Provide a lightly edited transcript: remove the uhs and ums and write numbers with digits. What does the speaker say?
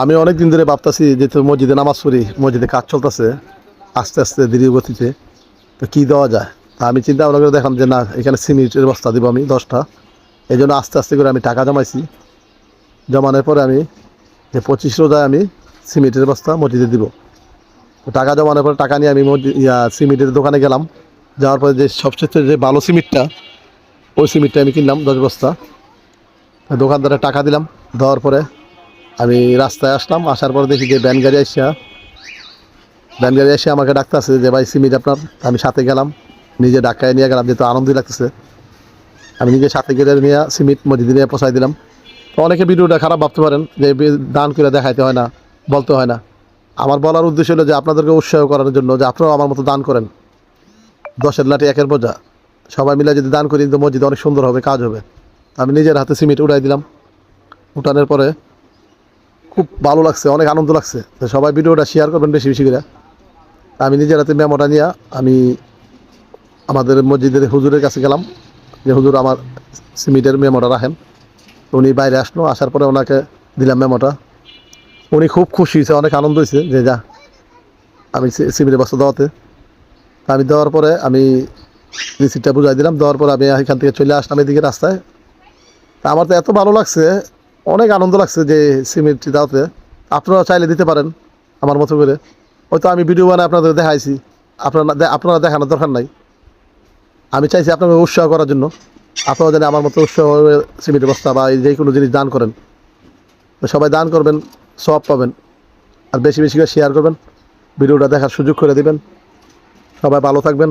আমি অনেক দিন ধরে ভাবতেছি যে তো মসজিদে নামাজ পড়ি, মসজিদে কাজ চলতেছে আস্তে আস্তে ধীরে গতিতে, তো কী দেওয়া যায়। তা আমি চিন্তা ভাবনা করে দেখলাম যে না, এখানে সিমেন্টের বস্তা দিব আমি 10টা। এই জন্য আস্তে আস্তে করে আমি টাকা জমাইছি। জমানোর পরে আমি যে 25 রোজায় আমি সিমেন্টের বস্তা মসজিদে দিব। তো টাকা জমানোর পরে টাকা নিয়ে আমি সিমেন্টের দোকানে গেলাম। যাওয়ার পরে যে সবচেয়ে যে ভালো সিমেন্টটা, ওই সিমেন্টটা আমি কিনলাম 10 বস্তা। দোকানদারে টাকা দিলাম, দেওয়ার পরে আমি রাস্তায় আসলাম। আসার পর দেখি যে ভ্যান গাড়ি এসে আমাকে ডাকতেছে যে ভাই সিমেন্ট আপনার। আমি সাথে গেলাম, নিজে ঢাকায় নিয়ে গেলাম, যেহেতু আনন্দই লাগতেছে। আমি নিজে সাথে গেলে নিয়ে সিমেন্ট মসজিদে নিয়ে পৌঁছাই দিলাম। তো অনেকে ভিডিওটা খারাপ ভাবতে পারেন যে দান করে দেখাইতে হয় না, বলতে হয় না। আমার বলার উদ্দেশ্য হলো যে আপনাদেরকে উৎসাহ করার জন্য যে আপনারাও আমার মতো দান করেন। 10-এর লাঠি 1-এর বোঝা, সবাই মিলে যদি দান করি কিন্তু মসজিদ অনেক সুন্দর হবে, কাজ হবে। আমি নিজের হাতে সিমেন্ট উঠাই দিলাম। উঠানোর পরে খুব ভালো লাগছে, অনেক আনন্দ লাগছে। তো সবাই ভিডিওটা শেয়ার করবেন বেশি বেশি করে। আমি নিজের হাতে মেমোটা নিয়ে আমি আমাদের মসজিদের হুজুরের কাছে গেলাম যে হুজুর আমার সিমেন্টের মেমোটা রাখেন। উনি বাইরে আসলো, আসার পরে ওনাকে দিলাম মেমোটা। উনি খুব খুশি হয়েছে, অনেক আনন্দ হয়েছে যে যা আমি সিমেন্টের বস্তা দেওয়াতে। আমি দেওয়ার পরে আমি রিসিপ্টটা বুঝাই দিলাম। দেওয়ার পরে আমি এখান থেকে চলে আসলাম এদিকে রাস্তায়। তা আমার তো এত ভালো লাগছে, অনেক আনন্দ লাগছে যে সিমেন্টটি দেওয়াতে। আপনারা চাইলে দিতে পারেন আমার মতো করে। হয়তো আমি ভিডিও বানায় আপনাদের দেখাইছি, আপনারা দেখানোর দরকার নাই। আমি চাইছি আপনাকে উৎসাহ করার জন্য, আপনারা যেন আমার মতো উৎসাহ হয়ে সিমেন্টের বস্তা বা এই যে কোনো জিনিস দান করেন। তো সবাই দান করবেন, সব পাবেন। আর বেশি বেশি করে শেয়ার করবেন, ভিডিওটা দেখার সুযোগ করে দিবেন। সবাই ভালো থাকবেন,